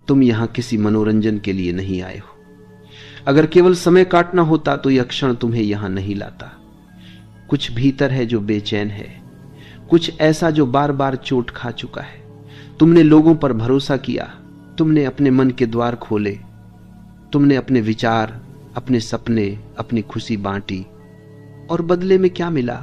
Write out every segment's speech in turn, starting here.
तुम यहां किसी मनोरंजन के लिए नहीं आए हो। अगर केवल समय काटना होता तो यह क्षण तुम्हें यहां नहीं लाता। कुछ भीतर है जो बेचैन है, कुछ ऐसा जो बार बार चोट खा चुका है। तुमने लोगों पर भरोसा किया, तुमने अपने मन के द्वार खोले, तुमने अपने विचार, अपने सपने, अपनी खुशी बांटी, और बदले में क्या मिला?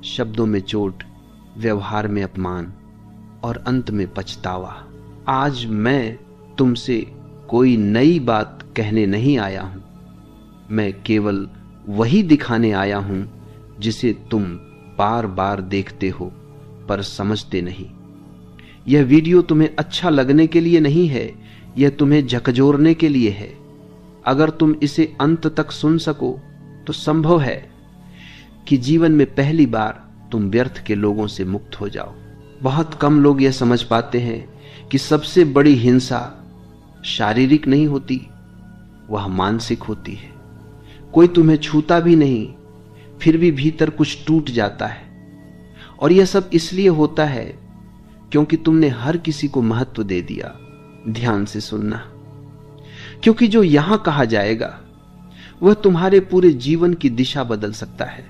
शब्दों में चोट, व्यवहार में अपमान और अंत में पछतावा। आज मैं तुमसे कोई नई बात कहने नहीं आया हूं, मैं केवल वही दिखाने आया हूं जिसे तुम बार बार देखते हो पर समझते नहीं। यह वीडियो तुम्हें अच्छा लगने के लिए नहीं है, यह तुम्हें झकझोरने के लिए है। अगर तुम इसे अंत तक सुन सको तो संभव है कि जीवन में पहली बार तुम व्यर्थ के लोगों से मुक्त हो जाओ। बहुत कम लोग यह समझ पाते हैं कि सबसे बड़ी हिंसा शारीरिक नहीं होती, वह मानसिक होती है। कोई तुम्हें छूता भी नहीं, फिर भी भीतर कुछ टूट जाता है। और यह सब इसलिए होता है क्योंकि तुमने हर किसी को महत्व दे दिया। ध्यान से सुनना, क्योंकि जो यहां कहा जाएगा वह तुम्हारे पूरे जीवन की दिशा बदल सकता है।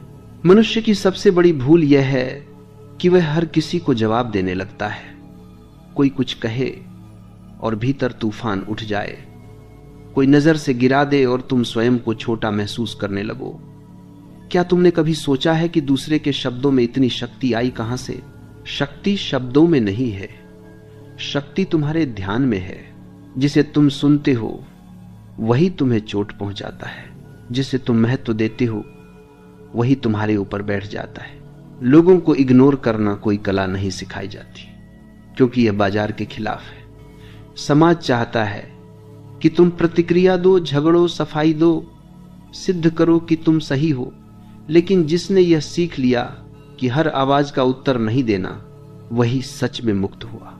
मनुष्य की सबसे बड़ी भूल यह है कि वह हर किसी को जवाब देने लगता है। कोई कुछ कहे और भीतर तूफान उठ जाए, कोई नजर से गिरा दे और तुम स्वयं को छोटा महसूस करने लगो। क्या तुमने कभी सोचा है कि दूसरे के शब्दों में इतनी शक्ति आई कहां से? शक्ति शब्दों में नहीं है, शक्ति तुम्हारे ध्यान में है। जिसे तुम सुनते हो वही तुम्हें चोट पहुंचाता है, जिसे तुम महत्व देते हो वही तुम्हारे ऊपर बैठ जाता है। लोगों को इग्नोर करना कोई कला नहीं सिखाई जाती, क्योंकि यह बाजार के खिलाफ है। समाज चाहता है कि तुम प्रतिक्रिया दो, झगड़ो, सफाई दो, सिद्ध करो कि तुम सही हो। लेकिन जिसने यह सीख लिया कि हर आवाज का उत्तर नहीं देना, वही सच में मुक्त हुआ।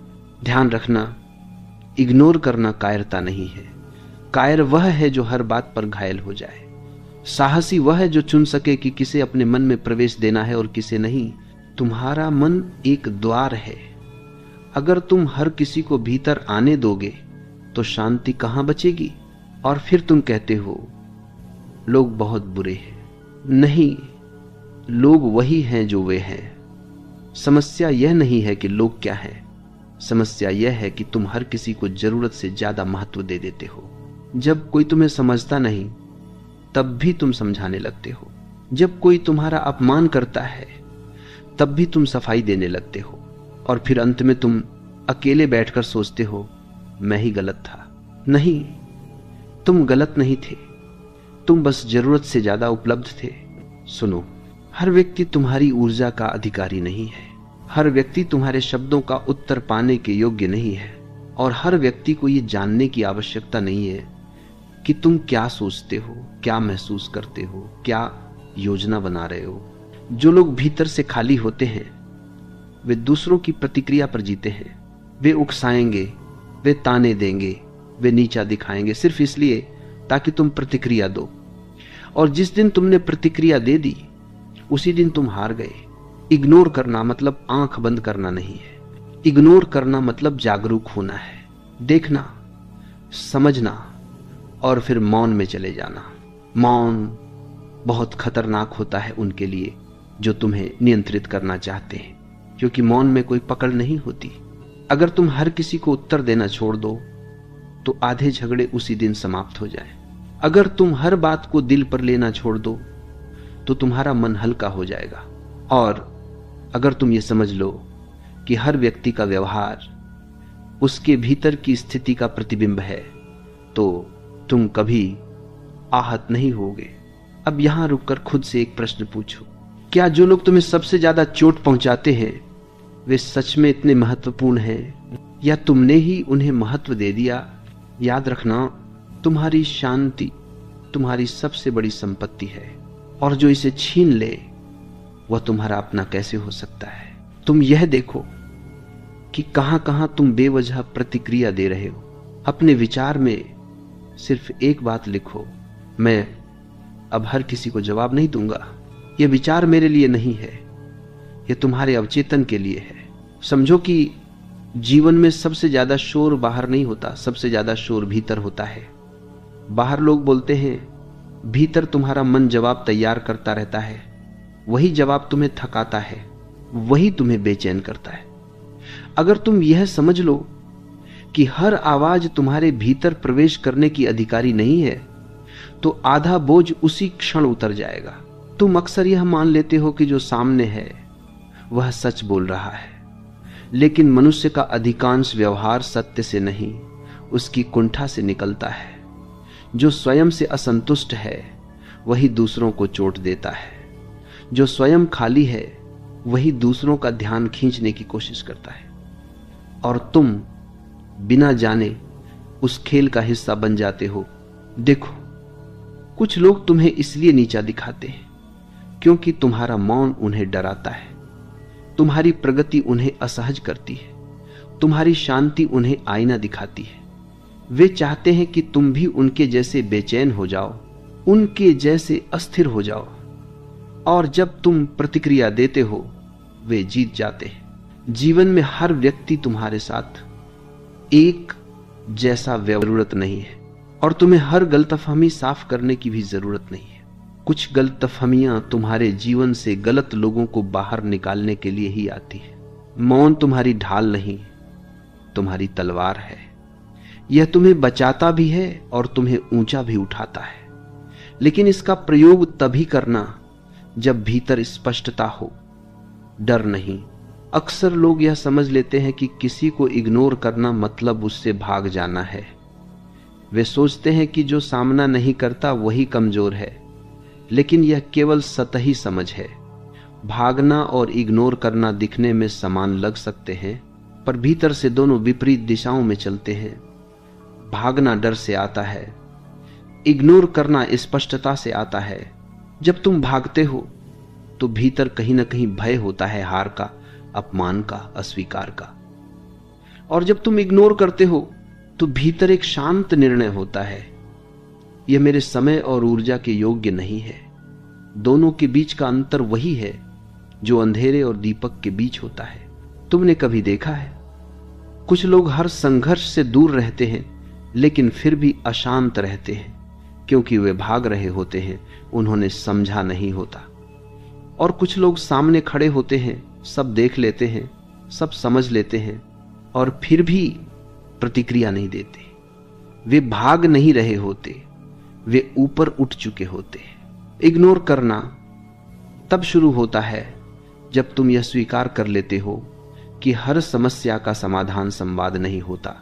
ध्यान रखना, इग्नोर करना कायरता नहीं है। कायर वह है जो हर बात पर घायल हो जाए। साहसी वह है जो चुन सके कि किसे अपने मन में प्रवेश देना है और किसे नहीं। तुम्हारा मन एक द्वार है, अगर तुम हर किसी को भीतर आने दोगे तो शांति कहां बचेगी? और फिर तुम कहते हो लोग बहुत बुरे हैं। नहीं, लोग वही हैं जो वे हैं। समस्या यह नहीं है कि लोग क्या हैं, समस्या यह है कि तुम हर किसी को जरूरत से ज्यादा महत्व दे देते हो। जब कोई तुम्हें समझता नहीं तब भी तुम समझाने लगते हो। जब कोई तुम्हारा अपमान करता है तब भी तुम सफाई देने लगते हो। और फिर अंत में तुम अकेले बैठकर सोचते हो मैं ही गलत था। नहीं, तुम गलत नहीं थे, तुम बस जरूरत से ज्यादा उपलब्ध थे। सुनो, हर व्यक्ति तुम्हारी ऊर्जा का अधिकारी नहीं है, हर व्यक्ति तुम्हारे शब्दों का उत्तर पाने के योग्य नहीं है, और हर व्यक्ति को यह जानने की आवश्यकता नहीं है कि तुम क्या सोचते हो, क्या महसूस करते हो, क्या योजना बना रहे हो। जो लोग भीतर से खाली होते हैं वे दूसरों की प्रतिक्रिया पर जीते हैं। वे उकसाएंगे, वे ताने देंगे, वे नीचा दिखाएंगे सिर्फ इसलिए ताकि तुम प्रतिक्रिया दो। और जिस दिन तुमने प्रतिक्रिया दे दी उसी दिन तुम हार गए। इग्नोर करना मतलब आंख बंद करना नहीं है, इग्नोर करना मतलब जागरूक होना है, देखना, समझना और फिर मौन में चले जाना। मौन बहुत खतरनाक होता है उनके लिए जो तुम्हें नियंत्रित करना चाहते हैं, क्योंकि मौन में कोई पकड़ नहीं होती। अगर तुम हर किसी को उत्तर देना छोड़ दो तो आधे झगड़े उसी दिन समाप्त हो जाएं। अगर तुम हर बात को दिल पर लेना छोड़ दो तो तुम्हारा मन हल्का हो जाएगा। और अगर तुम ये समझ लो कि हर व्यक्ति का व्यवहार उसके भीतर की स्थिति का प्रतिबिंब है तो तुम कभी आहत नहीं होगे। अब यहां रुककर खुद से एक प्रश्न पूछो, क्या जो लोग तुम्हें सबसे ज्यादा चोट पहुंचाते हैं वे सच में इतने महत्वपूर्ण हैं या तुमने ही उन्हें महत्व दे दिया? याद रखना, तुम्हारी शांति तुम्हारी सबसे बड़ी संपत्ति है, और जो इसे छीन ले वह तुम्हारा अपना कैसे हो सकता है? तुम यह देखो कि कहां कहां तुम बेवजह प्रतिक्रिया दे रहे हो। अपने विचार में सिर्फ एक बात लिखो, मैं अब हर किसी को जवाब नहीं दूंगा। यह विचार मेरे लिए नहीं है, यह तुम्हारे अवचेतन के लिए है। समझो कि जीवन में सबसे ज्यादा शोर बाहर नहीं होता, सबसे ज्यादा शोर भीतर होता है। बाहर लोग बोलते हैं, भीतर तुम्हारा मन जवाब तैयार करता रहता है। वही जवाब तुम्हें थकाता है, वही तुम्हें बेचैन करता है। अगर तुम यह समझ लो कि हर आवाज तुम्हारे भीतर प्रवेश करने की अधिकारी नहीं है, तो आधा बोझ उसी क्षण उतर जाएगा। तुम अक्सर यह मान लेते हो कि जो सामने है वह सच बोल रहा है, लेकिन मनुष्य का अधिकांश व्यवहार सत्य से नहीं, उसकी कुंठा से निकलता है। जो स्वयं से असंतुष्ट है वही दूसरों को चोट देता है। जो स्वयं खाली है वही दूसरों का ध्यान खींचने की कोशिश करता है, और तुम बिना जाने उस खेल का हिस्सा बन जाते हो। देखो, कुछ लोग तुम्हें इसलिए नीचा दिखाते हैं क्योंकि तुम्हारा मौन उन्हें डराता है, तुम्हारी प्रगति उन्हें असहज करती है, तुम्हारी शांति उन्हें आईना दिखाती है। वे चाहते हैं कि तुम भी उनके जैसे बेचैन हो जाओ, उनके जैसे अस्थिर हो जाओ, और जब तुम प्रतिक्रिया देते हो वे जीत जाते हैं। जीवन में हर व्यक्ति तुम्हारे साथ एक जैसा जरूरत नहीं है, और तुम्हें हर गलतफहमी साफ करने की भी जरूरत नहीं है। कुछ गलतफहमियां तुम्हारे जीवन से गलत लोगों को बाहर निकालने के लिए ही आती है। मौन तुम्हारी ढाल नहीं, तुम्हारी तलवार है। यह तुम्हें बचाता भी है और तुम्हें ऊंचा भी उठाता है, लेकिन इसका प्रयोग तभी करना जब भीतर स्पष्टता हो, डर नहीं। अक्सर लोग यह समझ लेते हैं कि किसी को इग्नोर करना मतलब उससे भाग जाना है। वे सोचते हैं कि जो सामना नहीं करता वही कमजोर है, लेकिन यह केवल सतही समझ है। भागना और इग्नोर करना दिखने में समान लग सकते हैं, पर भीतर से दोनों विपरीत दिशाओं में चलते हैं। भागना डर से आता है, इग्नोर करना स्पष्टता से आता है। जब तुम भागते हो तो भीतर कहीं ना कहीं भय होता है, हार का, अपमान का, अस्वीकार का। और जब तुम इग्नोर करते हो तो भीतर एक शांत निर्णय होता है, यह मेरे समय और ऊर्जा के योग्य नहीं है। दोनों के बीच का अंतर वही है जो अंधेरे और दीपक के बीच होता है। तुमने कभी देखा है, कुछ लोग हर संघर्ष से दूर रहते हैं लेकिन फिर भी अशांत रहते हैं, क्योंकि वे भाग रहे होते हैं, उन्होंने समझा नहीं होता। और कुछ लोग सामने खड़े होते हैं, सब देख लेते हैं, सब समझ लेते हैं, और फिर भी प्रतिक्रिया नहीं देते। वे भाग नहीं रहे होते, वे ऊपर उठ चुके होते। इग्नोर करना तब शुरू होता है जब तुम यह स्वीकार कर लेते हो कि हर समस्या का समाधान संवाद नहीं होता।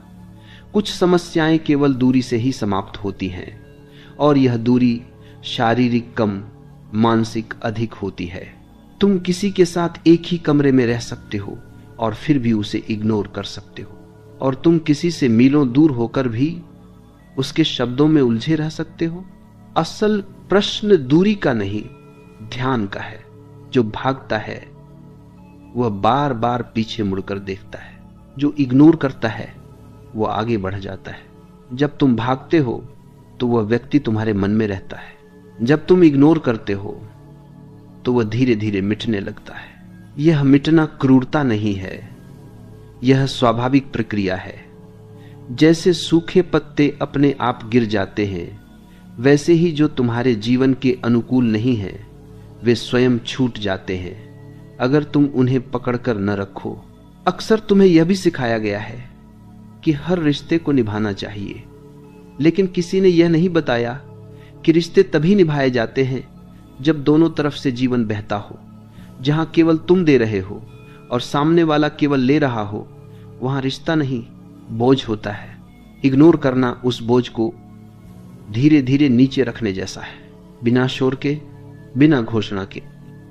कुछ समस्याएं केवल दूरी से ही समाप्त होती हैं, और यह दूरी शारीरिक कम, मानसिक अधिक होती है। तुम किसी के साथ एक ही कमरे में रह सकते हो और फिर भी उसे इग्नोर कर सकते हो, और तुम किसी से मीलों दूर होकर भी उसके शब्दों में उलझे रह सकते हो। असल प्रश्न दूरी का नहीं, ध्यान का है। जो भागता है वह बार बार पीछे मुड़कर देखता है, जो इग्नोर करता है वह आगे बढ़ जाता है। जब तुम भागते हो तो वह व्यक्ति तुम्हारे मन में रहता है, जब तुम इग्नोर करते हो तो वह धीरे धीरे मिटने लगता है। यह मिटना क्रूरता नहीं है, यह स्वाभाविक प्रक्रिया है। जैसे सूखे पत्ते अपने आप गिर जाते हैं, वैसे ही जो तुम्हारे जीवन के अनुकूल नहीं है वे स्वयं छूट जाते हैं, अगर तुम उन्हें पकड़कर न रखो। अक्सर तुम्हें यह भी सिखाया गया है कि हर रिश्ते को निभाना चाहिए, लेकिन किसी ने यह नहीं बताया कि रिश्ते तभी निभाए जाते हैं जब दोनों तरफ से जीवन बहता हो। जहां केवल तुम दे रहे हो और सामने वाला केवल ले रहा हो, वहां रिश्ता नहीं, बोझ होता है। इग्नोर करना उस बोझ को धीरे धीरे नीचे रखने जैसा है, बिना शोर के, बिना घोषणा के।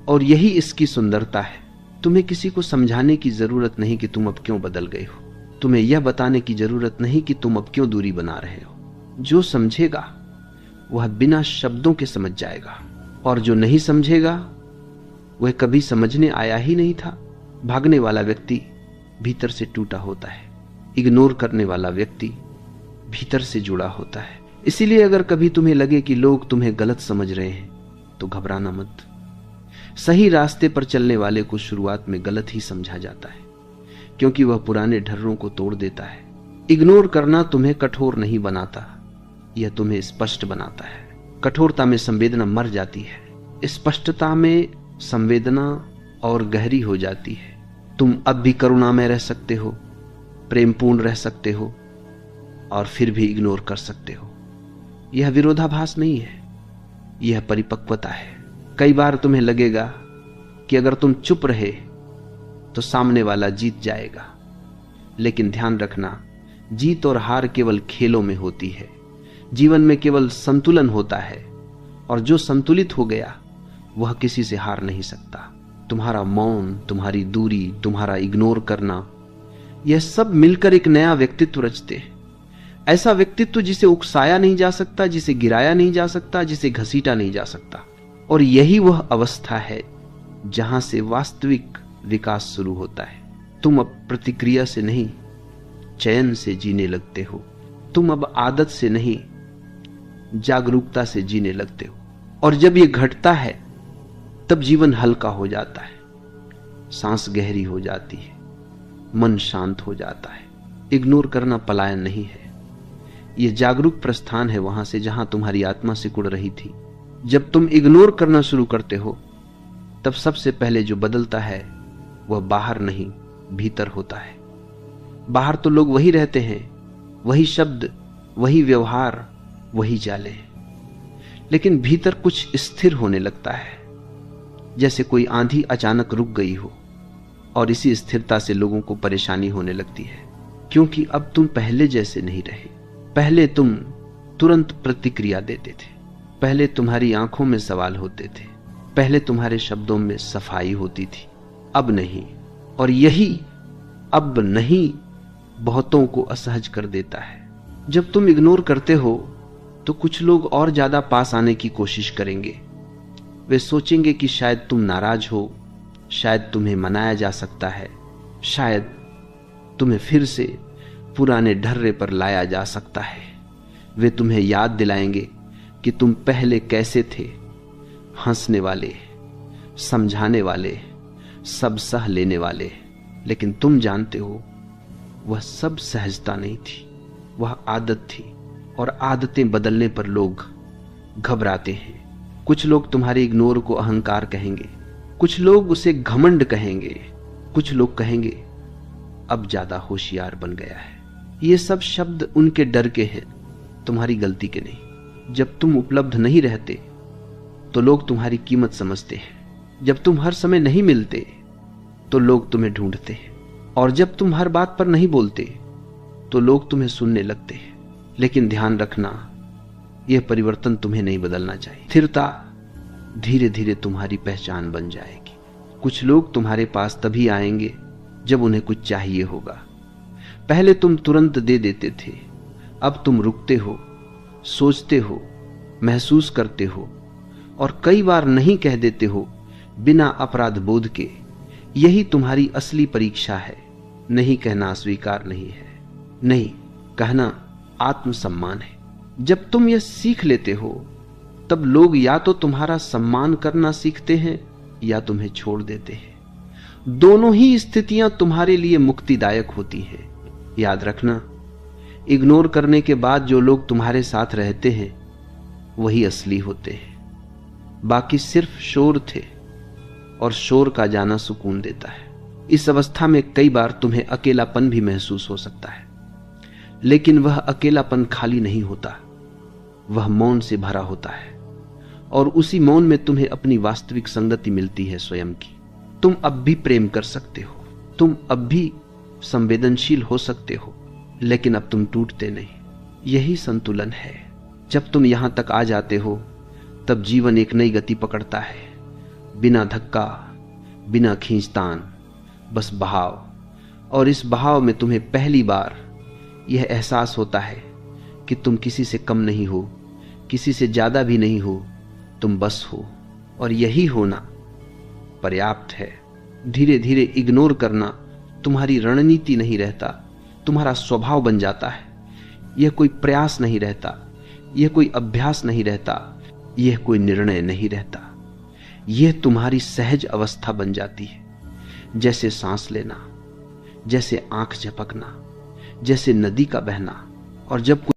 और यही इसकी सुंदरता है। तुम्हें किसी को समझाने की जरूरत नहीं कि तुम अब क्यों बदल गए हो। तुम्हें यह बताने की जरूरत नहीं कि तुम अब क्यों दूरी बना रहे हो। जो समझेगा वह बिना शब्दों के समझ जाएगा, और जो नहीं समझेगा वह कभी समझने आया ही नहीं था। भागने वाला व्यक्ति भीतर से टूटा होता है, इग्नोर करने वाला व्यक्ति भीतर से जुड़ा होता है। इसीलिए अगर कभी तुम्हें लगे कि लोग तुम्हें गलत समझ रहे हैं तो घबराना मत। सही रास्ते पर चलने वाले को शुरुआत में गलत ही समझा जाता है, क्योंकि वह पुराने ढर्रों को तोड़ देता है। इग्नोर करना तुम्हें कठोर नहीं बनाता, यह तुम्हें स्पष्ट बनाता है। कठोरता में संवेदना मर जाती है, स्पष्टता में संवेदना और गहरी हो जाती है। तुम अब भी करुणा में रह सकते हो, प्रेमपूर्ण रह सकते हो, और फिर भी इग्नोर कर सकते हो। यह विरोधाभास नहीं है, यह परिपक्वता है। कई बार तुम्हें लगेगा कि अगर तुम चुप रहे तो सामने वाला जीत जाएगा, लेकिन ध्यान रखना, जीत और हार केवल खेलों में होती है। जीवन में केवल संतुलन होता है, और जो संतुलित हो गया वह किसी से हार नहीं सकता। तुम्हारा मौन, तुम्हारी दूरी, तुम्हारा इग्नोर करना, यह सब मिलकर एक नया व्यक्तित्व रचते हैं। ऐसा व्यक्तित्व जिसे उकसाया नहीं जा सकता, जिसे गिराया नहीं जा सकता, जिसे घसीटा नहीं जा सकता। और यही वह अवस्था है जहां से वास्तविक विकास शुरू होता है। तुम अब प्रतिक्रिया से नहीं, चयन से जीने लगते हो। तुम अब आदत से नहीं, जागरूकता से जीने लगते हो। और जब यह घटता है तब जीवन हल्का हो जाता है, सांस गहरी हो जाती है, मन शांत हो जाता है। इग्नोर करना पलायन नहीं है, यह जागरूक प्रस्थान है वहां से जहां तुम्हारी आत्मा सिकुड़ रही थी। जब तुम इग्नोर करना शुरू करते हो तब सबसे पहले जो बदलता है वह बाहर नहीं, भीतर होता है। बाहर तो लोग वही रहते हैं, वही शब्द, वही व्यवहार, वही चालें, लेकिन भीतर कुछ स्थिर होने लगता है, जैसे कोई आंधी अचानक रुक गई हो। और इसी स्थिरता से लोगों को परेशानी होने लगती है, क्योंकि अब तुम पहले जैसे नहीं रहे। पहले तुम तुरंत प्रतिक्रिया देते थे, पहले तुम्हारी आंखों में सवाल होते थे, पहले तुम्हारे शब्दों में सफाई होती थी, अब नहीं। और यही अब नहीं बहुतों को असहज कर देता है। जब तुम इग्नोर करते हो तो कुछ लोग और ज्यादा पास आने की कोशिश करेंगे। वे सोचेंगे कि शायद तुम नाराज हो, शायद तुम्हें मनाया जा सकता है, शायद तुम्हें फिर से पुराने ढर्रे पर लाया जा सकता है। वे तुम्हें याद दिलाएंगे कि तुम पहले कैसे थे, हंसने वाले, समझाने वाले, सब सह लेने वाले। लेकिन तुम जानते हो वह सब सहजता नहीं थी, वह आदत थी। और आदतें बदलने पर लोग घबराते हैं। कुछ लोग तुम्हारे इग्नोर को अहंकार कहेंगे, कुछ लोग उसे घमंड कहेंगे, कुछ लोग कहेंगे अब ज्यादा होशियार बन गया है। ये सब शब्द उनके डर के हैं, तुम्हारी गलती के नहीं। जब तुम उपलब्ध नहीं रहते तो लोग तुम्हारी कीमत समझते हैं। जब तुम हर समय नहीं मिलते तो लोग तुम्हें ढूंढते हैं। और जब तुम हर बात पर नहीं बोलते तो लोग तुम्हें सुनने लगते हैं। लेकिन ध्यान रखना, यह परिवर्तन तुम्हें नहीं बदलना चाहिए। स्थिरता धीरे धीरे तुम्हारी पहचान बन जाएगी। कुछ लोग तुम्हारे पास तभी आएंगे जब उन्हें कुछ चाहिए होगा। पहले तुम तुरंत दे देते थे, अब तुम रुकते हो, सोचते हो, महसूस करते हो, और कई बार नहीं कह देते हो बिना अपराध बोध के। यही तुम्हारी असली परीक्षा है। नहीं कहना स्वीकार नहीं है, नहीं कहना आत्मसम्मान है। जब तुम यह सीख लेते हो तब लोग या तो तुम्हारा सम्मान करना सीखते हैं या तुम्हें छोड़ देते हैं। दोनों ही स्थितियां तुम्हारे लिए मुक्तिदायक होती हैं। याद रखना, इग्नोर करने के बाद जो लोग तुम्हारे साथ रहते हैं वही असली होते हैं। बाकी सिर्फ शोर थे, और शोर का जाना सुकून देता है। इस अवस्था में कई बार तुम्हें अकेलापन भी महसूस हो सकता है, लेकिन वह अकेलापन खाली नहीं होता, वह मौन से भरा होता है। और उसी मौन में तुम्हें अपनी वास्तविक संगति मिलती है, स्वयं की। तुम अब भी प्रेम कर सकते हो, तुम अब भी संवेदनशील हो सकते हो, लेकिन अब तुम टूटते नहीं। यही संतुलन है। जब तुम यहां तक आ जाते हो तब जीवन एक नई गति पकड़ता है, बिना धक्का, बिना खींचतान, बस बहाव। और इस बहाव में तुम्हें पहली बार यह एहसास होता है कि तुम किसी से कम नहीं हो, किसी से ज्यादा भी नहीं हो, तुम बस हो। और यही होना पर्याप्त है। धीरे धीरे इग्नोर करना तुम्हारी रणनीति नहीं रहता, तुम्हारा स्वभाव बन जाता है। यह कोई प्रयास नहीं रहता, यह कोई अभ्यास नहीं रहता, यह कोई निर्णय नहीं रहता। यह तुम्हारी सहज अवस्था बन जाती है, जैसे सांस लेना, जैसे आंख झपकना, जैसे नदी का बहना, और जब